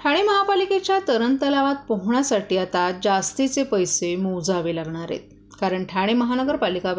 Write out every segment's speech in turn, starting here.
ठाणे महापालिकेच्या तरण तलावात पोहण्यासाठी आता जास्तीचे पैसे मोजावे लागणार आहेत. कारण ठाणे महानगरपालिका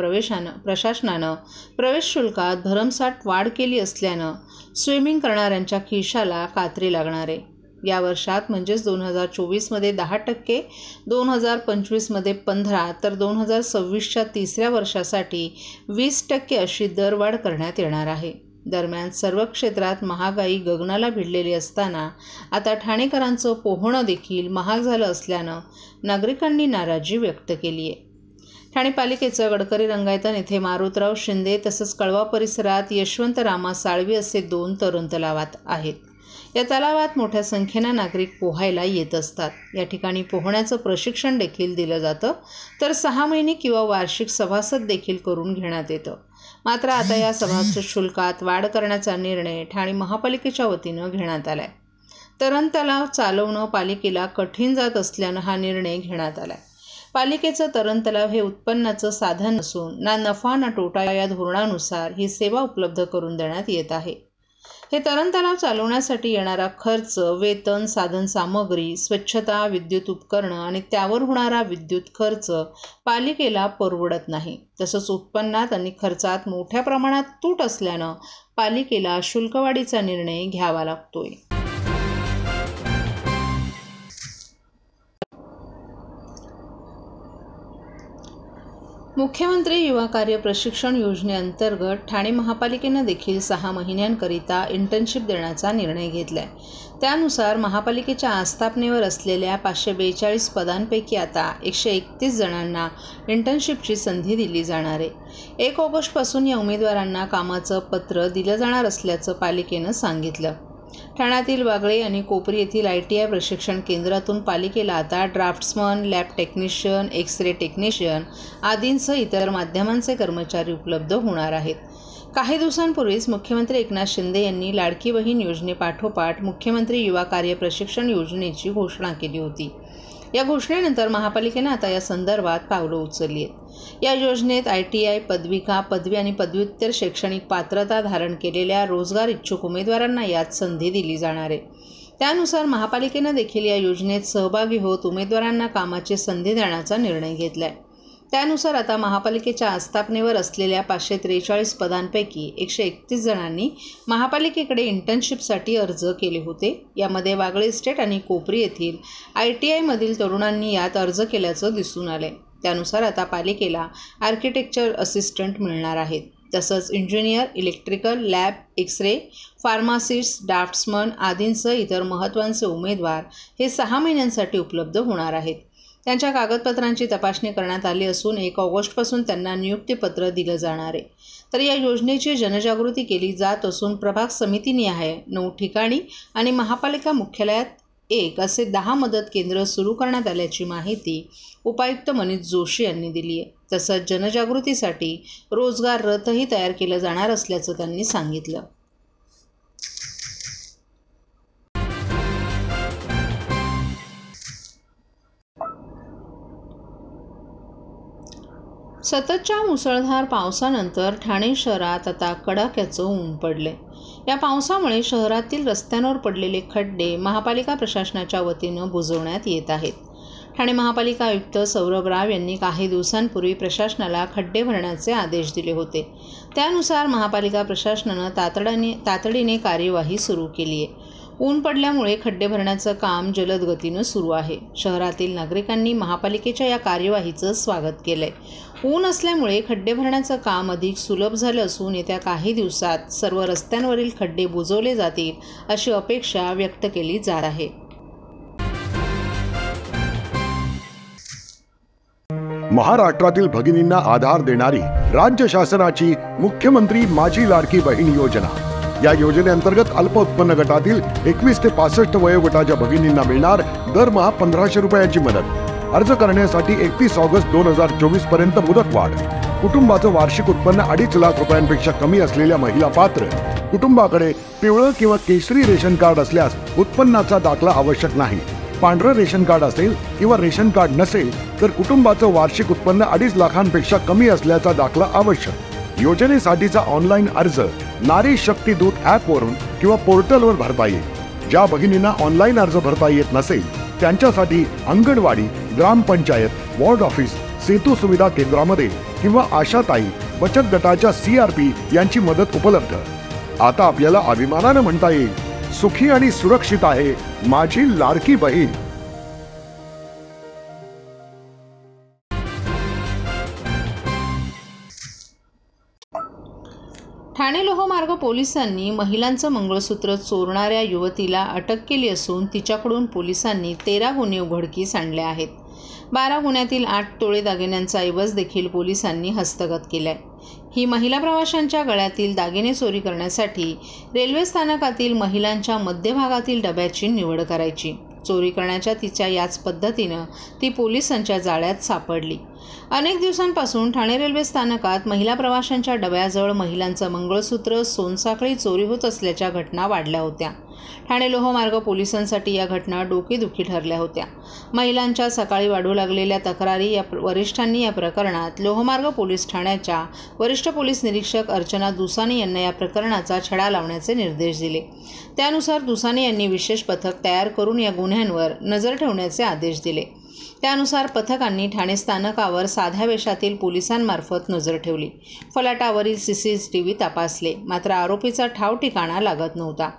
प्रशासनानं प्रवेश शुल्कात भरमसाठ वाढ केली असल्यानं स्विमिंग करणाऱ्यांच्या खिशाला कात्री लागणार आहे. या वर्षात म्हणजेच 2024मध्ये 10%, 2025मध्ये 15%, तर 2026च्या तिसऱ्या वर्षासाठी 20% अशी दरवाढ करण्यात येणार आहे. दरम्यान सर्व क्षेत्रात महागाई गगनाला भिडलेली असताना आता ठाणेकरांचं पोहणं देखील महाग झालं असल्यानं नागरिकांनी नाराजी व्यक्त केली आहे. ठाणे पालिकेचं गडकरी रंगायतन येथे मारुतराव शिंदे तसंच कळवा परिसरात यशवंतरामा साळवी असे 2 तरण तलावात आहेत. या तलावात मोठ्या संख्येनं नागरिक पोहायला येत असतात. या ठिकाणी पोहण्याचं प्रशिक्षण देखील दिलं जातं, तर 6 महिने किंवा वार्षिक सभासद देखील करून घेण्यात येतं. मात्र आता या सभासद शुल्कात वाढ करण्याचा निर्णय ठाणे महापालिकेच्या वतीनं घेण्यात आला आहे. तरण तलाव चालवणं पालिकेला कठीण जात असल्यानं हा निर्णय घेण्यात आला आहे. पालिकेचं तरण तलाव हे उत्पन्नाचं साधन नसून ना नफा ना तोटा या धोरणानुसार ही सेवा उपलब्ध करून देण्यात येत आहे. हे तरण तलाव चालवण्यासाठी येणारा खर्च, वेतन, साधन सामग्री, स्वच्छता, विद्युत उपकरणं आणि त्यावर होणारा विद्युत खर्च पालिकेला परवडत नाही. तसंच उत्पन्नात आणि खर्चात मोठ्या प्रमाणात तूट असल्यानं पालिकेला शुल्कवाढीचा निर्णय घ्यावा लागतोय. मुख्यमंत्री युवा कार्य प्रशिक्षण योजनेअंतर्गत ठाणे महापालिकेनं देखील 6 महिन्यांकरिता इंटर्नशिप देण्याचा निर्णय घेतला आहे. त्यानुसार महापालिकेच्या आस्थापनेवर असलेल्या 542 पदांपैकी आता 131 जणांना इंटर्नशिपची संधी दिली जाणार आहे. 1 ऑगस्टपासून या उमेदवारांना कामाचं पत्र दिलं जाणार असल्याचं पालिकेनं सांगितलं. ठाण्यातील वागळे आणि कोपरी येथील ITI प्रशिक्षण केंद्रातून पालिकेला आता draftsman, lab technician, x-ray technician आदींसह इतर माध्यमांचे कर्मचारी उपलब्ध होणार आहेत. काही दिवसांपूर्वीच मुख्यमंत्री एकनाथ शिंदे यांनी लाडकी बहीण योजनेपाठोपाठ मुख्यमंत्री युवा कार्य प्रशिक्षण योजनेची घोषणा केली होती. या घोषणेनंतर महापालिकेनं आता या संदर्भात पावलं उचलली आहेत. या योजनेत ITI, पदविका, पदवी आणि पदव्युत्तर शैक्षणिक पात्रता धारण केलेल्या रोजगार इच्छुक उमेदवारांना यात संधी दिली जाणार आहे. त्यानुसार महापालिकेनं देखील या योजनेत सहभागी होत उमेदवारांना कामाची संधी देण्याचा निर्णय घेतला आहे. त्यानुसार आता महापालिकेच्या आस्थापनेवर असलेल्या 543 पदांपैकी 131 जणांनी महापालिकेकडे इंटर्नशिपसाठी अर्ज केले होते. यामध्ये वागळे इस्टेट आणि कोपरी येथील ITI-मधील तरुणांनी यात अर्ज केल्याचं दिसून आलंय. त्यानुसार आता पालिकेला आर्किटेक्चर असिस्टंट मिळणार आहेत. तसंच engineer, electrical, lab, x-ray, pharmacist, draftsman आदींसह इतर महत्त्वाचे उमेदवार हे 6 महिन्यांसाठी उपलब्ध होणार आहेत. त्यांच्या कागदपत्रांची तपासणी करण्यात आली असून 1 ऑगस्टपासून त्यांना नियुक्तीपत्र दिलं जाणार आहे. तर या योजनेची जनजागृती केली जात असून प्रभाग समितीनिहाय 9 ठिकाणी आणि महापालिका मुख्यालयात 1 असे 10 मदत केंद्र सुरू करण्यात आल्याची माहिती उपायुक्त मनीष जोशी यांनी दिली आहे. तसंच जनजागृतीसाठी रोजगार रथही तयार केलं जाणार असल्याचं त्यांनी सांगितलं. सततच्या मुसळधार पावसानंतर ठाणे शहरात आता कडाक्याचं ऊन पडले. या पावसामुळे शहरातील रस्त्यांवर पडलेले खड्डे महापालिका प्रशासनाच्या वतीनं बुजवण्यात येत आहेत. ठाणे महापालिका आयुक्त सौरभ राव यांनी काही दिवसांपूर्वी प्रशासनाला खड्डे भरण्याचे आदेश दिले होते. त्यानुसार महापालिका प्रशासनानं तातडीने कार्यवाही सुरू केली आहे. ऊन पडल्यामुळे खड्डे भरण्याचं काम जलद गतीनं सुरू आहे. शहरातील नागरिकांनी महापालिकेच्या या कार्यवाहीचं स्वागत केलंय. ऊन असल्यामुळे खड्डे भरण्याचं काम अधिक सुलभ झालं असून येत्या काही दिवसात सर्व रस्त्यांवरील खड्डे बुजवले जातील अशी अपेक्षा व्यक्त केली जात आहे. महाराष्ट्रातील भगिनींना आधार देणारी राज्य शासनाची मुख्यमंत्री माझी लाडकी बहीण योजना. या योजनेअंतर्गत अल्प उत्पन्न गटातील 21 ते 65 वयोगटाच्या भगिनींना मिळणार दरमहा 1500 रुपयांची मदत. अर्ज करण्यासाठी 31 ऑगस्ट 2024 पर्यंत मुदतवाढ. कुटुंबाचं वार्षिक उत्पन्न 2.5 लाख रुपयांपेक्षा कमी असलेल्या महिला पात्र. कुटुंबाकडे पिवळं किंवा केशरी रेशन कार्ड असल्यास उत्पन्नाचा दाखला आवश्यक नाही. पांढरं रेशन कार्ड असेल किंवा रेशन कार्ड नसेल तर कुटुंबाचं वार्षिक उत्पन्न 2.5 लाखांपेक्षा कमी असल्याचा दाखला आवश्यक. योजनेसाठीचा ऑनलाईन अर्ज नारी शक्ती दूत ॲपवरून किंवा पोर्टलवर भरता येईल. ज्या भगिनींना ऑनलाईन अर्ज भरता येत नसेल त्यांच्यासाठी अंगणवाडी, ग्रामपंचायत, वॉर्ड ऑफिस, सेतू सुविधा केंद्रामध्ये किंवा आशाताई बचत गटाच्या CRP यांची मदत उपलब्ध। आता आपल्याला अभिमानाने म्हणता येईल, सुखी आणि सुरक्षित आहे माझी लाडकी बहीण। ठाणे लोहमार्ग पोलिसांनी महिलांचं मंगळसूत्र चोरणाऱ्या युवतीला अटक केली असून तिच्याकडून पोलिसांनी 13 गुन्हे उघडकीस आणले आहेत। 12 गुन्ह्यातील 8 तोळे दागिन्यांचा ऐवज देखील पोलिसांनी हस्तगत केलाय। ही महिला प्रवाशांच्या गळ्यातील दागिने चोरी करण्यासाठी रेल्वे स्थानकातील महिलांच्या मध्यभागातील डब्याची निवड करायची। चोरी करण्याच्या तिच्या याच पद्धतीनं ती पोलिसांच्या जाळ्यात सापडली। अनेक दिवसांपासून ठाणे रेल्वे स्थानकात महिला प्रवाशांच्या डब्याजवळ महिलांचं मंगळसूत्र, सोनसाखळी चोरी होत असल्याच्या घटना वाढल्या होत्या। ठाणे लोहमार्ग पोलिसांसाठी या घटना डोकेदुखी ठरल्या होत्या। महिलांच्या सकाळी वाढू लागलेल्या तक्रारी वरिष्ठांनी या प्रकरणात लोहमार्ग पोलीस ठाण्याच्या वरिष्ठ पोलीस निरीक्षक अर्चना दुसाने यांना या प्रकरणाचा छडा लावण्याचे निर्देश दिले। त्यानुसार दुसाने यांनी विशेष पथक तयार करून या गुन्ह्यांवर नजर ठेवण्याचे आदेश दिले। त्यानुसार पथकांनी ठाणे स्थानकावर साध्या वेशातील पोलिसांमार्फत नजर ठेवली। फलाटावरील CCTV तपासले, मात्र आरोपीचा ठाव ठिकाणा लागत नव्हता।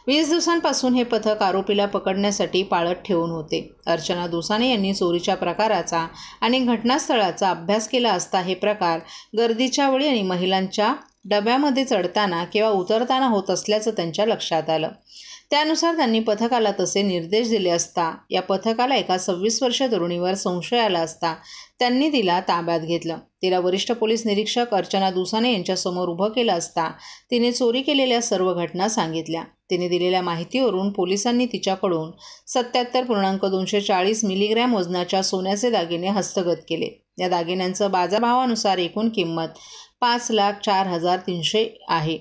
20 दिवसांपासून हे पथक आरोपीला पकडण्यासाठी पाळत ठेवून होते। अर्चना दुसाने यांनी चोरीच्या प्रकाराचा आणि घटनास्थळाचा अभ्यास केला असता हे प्रकार गर्दीच्या वेळी आणि महिलांच्या डब्यामध्ये चढताना किंवा उतरताना होत असल्याचं त्यांच्या लक्षात आलं। त्यानुसार त्यांनी पथकाला तसे निर्देश दिले असता या पथकाला एका 26 वर्षीय तरुणीवर संशय आला असता त्यांनी तिला ताब्यात घेतलं। तिला वरिष्ठ पोलीस निरीक्षक अर्चना दुसाने यांच्यासमोर उभं केलं असता तिने चोरी केलेल्या सर्व घटना सांगितल्या। तिने दिलेल्या माहितीवरून पोलिसांनी तिच्याकडून 77.240 मिलीग्रॅम वजनाच्या सोन्याचे दागिने हस्तगत केले। या दागिन्यांचं बाजारभावानुसार एकूण किंमत 5,04,300 आहे।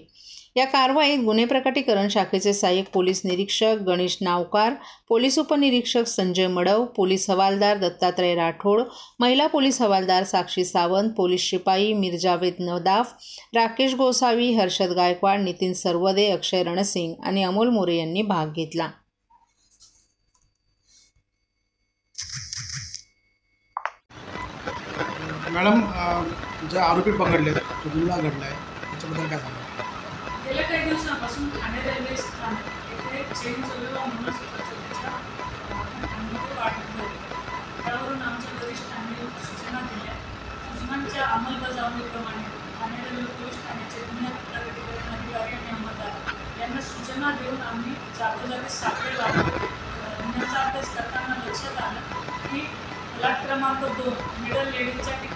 या कारवाईत गुन्हे प्रकटीकरण शाखेचे सहाय्यक पोलीस निरीक्षक गणेश नावकार, पोलीस उपनिरीक्षक संजय मडव, पोलीस हवालदार दत्तात्रय राठोड, महिला पोलीस हवालदार साक्षी सावंत, पोलीस शिपाई मिरजावेद नदाफ, राकेश गोसावी, हर्षद गायकवाड, नितीन सरवदे, अक्षय रणसिंग आणि अमोल मोरे यांनी भाग घेतला। मॅडम, जे आरोपी पकडले जो गुन्हा घडला आहे त्याच्याबद्दल काय सांगा? गेल्या काही दिवसांपासून ठाणे रेल्वे स्थानक येथे चेन चोरीला मंगळसूत्राच्या वाढत होते। त्यावरून आमच्या वरिष्ठांनी सूचना दिल्या। सूचनांच्या अंमलबजावणीप्रमाणे ठाणे रेल्वे पोलीस ठाण्याचे गुन्हे प्रकटीकरण अधिकारी आणि अंमलदार यांना सूचना देऊन आम्ही जागोजागी सापळे लावले। गुन्ह्याचा अभ्यास करताना लक्षात आलं की फ्लॅट क्रमांक 2 मिडल लेडीजच्या जी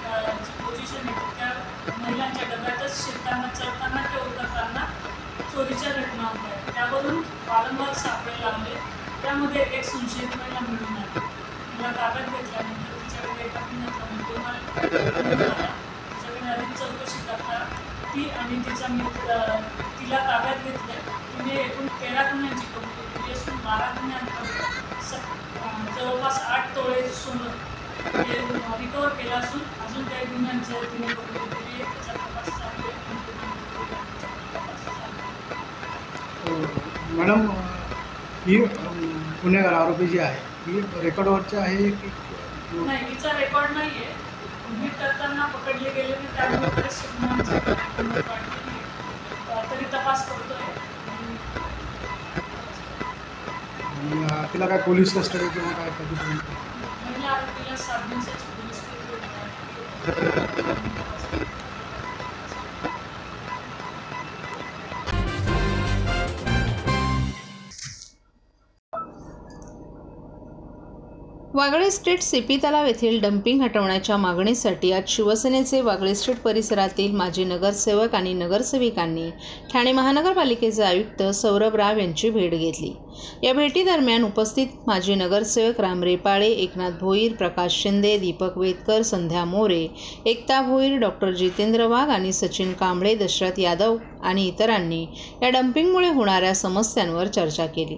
पोझिशन आहे त्या महिलांच्या डब्यातच शिरताना, चढताना किंवा उतरताना चोरीच्या घटना होत्या। त्यावरून वारंवार सापळे लावले। त्यामध्ये एक संशयित महिला मिळून आली। तिला ताब्यात घेतल्यानंतर तिच्याकडे एका तिच्याकडे अधिक चौकशी करता ती आणि तिचा मित्र तिला ताब्यात घेतल्या। तिने एकूण 13 गुन्ह्यांची कबुली दिली असून 12 गुन्ह्यांमध्ये जवळपास 8 तोळे सोनं रिकवर केलं असून अजून काही गुन्ह्यांच्या तिने कबुली दिली आहे। त्याचा तपास चालू आहे। मॅडम, ही गुन्हेगार आरोपी जी आहे ही रेकॉर्डवरची आहे की नाही? हिचा रेकॉर्ड नाही आहे। गुन्हे करताना पकडले गेले नाही, त्यामुळे बरेचसे गुन्ह्यांची तरी तपास करतोय। तिला काय पोलीस कस्टडी किंवा काय कधी? महिला आरोपीला 7 दिवसाची पोलीस कस्टडी आहे। वागळे स्ट्रीट CP तलाव येथील डम्पिंग हटवण्याच्या मागणीसाठी आज शिवसेनेचे वागळे स्ट्रीट परिसरातील माजी नगरसेवक आणि नगरसेविकांनी ठाणे महानगरपालिकेचे आयुक्त सौरभ राव यांची भेट घेतली। या भेटीदरम्यान उपस्थित माजी नगरसेवक राम रेपाळे, एकनाथ भोईर, प्रकाश शिंदे, दीपक वेदकर, संध्या मोरे, एकता भोईर, डॉक्टर जितेंद्र वाघ आणि सचिन कांबळे, दशरथ यादव आणि इतरांनी या डम्पिंगमुळे होणाऱ्या समस्यांवर चर्चा केली।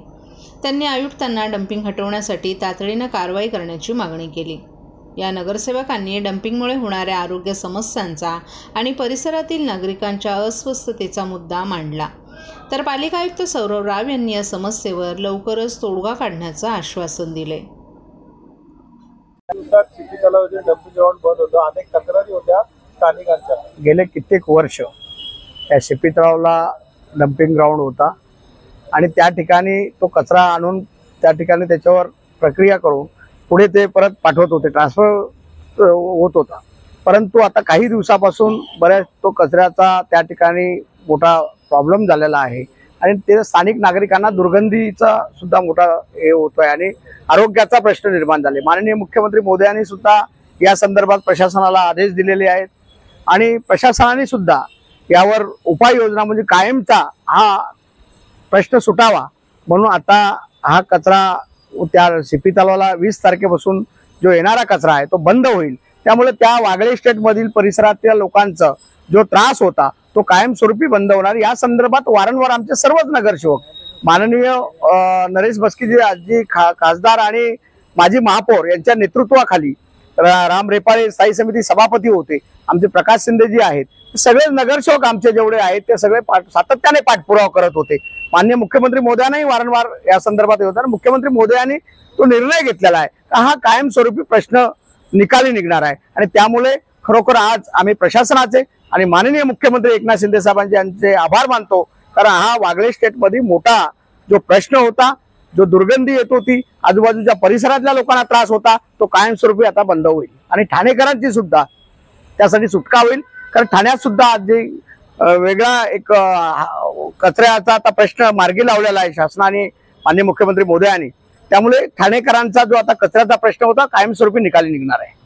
त्यांनी आयुक्तांना डम्पिंग हटवण्यासाठी तातडीनं कारवाई करण्याची मागणी केली। या नगरसेवकांनी डम्पिंगमुळे होणाऱ्या आरोग्य समस्यांचा आणि परिसरातील नागरिकांच्या अस्वस्थतेचा मुद्दा मांडला। तर पालिका आयुक्त सौरव राव यांनी या समस्येवर लवकरच तोडगा काढण्याचं आश्वासन दिले. शिपी तलावाचे डंपिंग ग्राउंड बंद होतं, अनेक तक्रारी होत्या स्थानिकांच्या. गेले कित्येक वर्ष या शिपी तलावाला डम्पिंग ग्राउंड होता आणि त्या ठिकाणी तो कचरा आणून त्या ठिकाणी त्याच्यावर प्रक्रिया करून पुढे ते परत पाठवत होते, ट्रान्सफर होत होता. परंतु आता काही दिवसापासून बऱ्याच तो कचऱ्याचा त्या ठिकाणी मोठा प्रॉब्लेम झालेला आहे आणि ते स्थानिक नागरिकांना दुर्गंधीचा सुद्धा मोठा हे होतोय आणि आरोग्याचा प्रश्न निर्माण झाले. माननीय मुख्यमंत्री मोदयांनी सुद्धा या संदर्भात प्रशासनाला आदेश दिलेले आहेत आणि प्रशासनाने सुद्धा यावर उपाययोजना म्हणजे कायमचा हा प्रश्न सुटावा म्हणून आता हा कचरा त्या शिपी तलावाला 20 तारखेपासून जो येणारा कचरा आहे तो बंद होईल. त्यामुळे त्या वागळे स्टेटमधील परिसरातील लोकांचा जो त्रास होता तो कायमस्वरूपी बंद होणार. या संदर्भात वारंवार आमचे सर्वच नगरसेवक माननीय नरेश बस्कीजी खासदार आणि माजी महापौर यांच्या नेतृत्वाखाली राम रेपाळे स्थायी समिती सभापती होते, आमचे प्रकाश शिंदेजी आहेत, सगळे नगरसेवक आमचे जेवढे आहेत ते सगळे सातत्याने पाठपुरावा करत होते. माननीय मुख्यमंत्री मोदयांनाही वारंवार या संदर्भात होता. मुख्यमंत्री मोदयांनी तो निर्णय घेतलेला आहे का हा कायमस्वरूपी प्रश्न निकाली निघणार आहे आणि त्यामुळे खरोखर आज आम्ही प्रशासनाचे आणि माननीय मुख्यमंत्री एकनाथ शिंदे साहेबांचे यांचे आभार मानतो. कारण हा वागळे स्टेटमध्ये मोठा जो प्रश्न होता, जो दुर्गंधी येत होती, आजूबाजूच्या परिसरातल्या लोकांना त्रास होता, तो कायमस्वरूपी आता बंद होईल आणि ठाणेकरांची सुद्धा त्यासाठी सुटका होईल. कारण ठाण्यात सुद्धा आज जे वेगळा एक कचऱ्याचा आता प्रश्न मार्गी लावलेला आहे शासनाने माननीय मुख्यमंत्री मोदयांनी, त्यामुळे ठाणेकरांचा जो आता कचऱ्याचा प्रश्न होता कायमस्वरूपी निकाली निघणार आहे.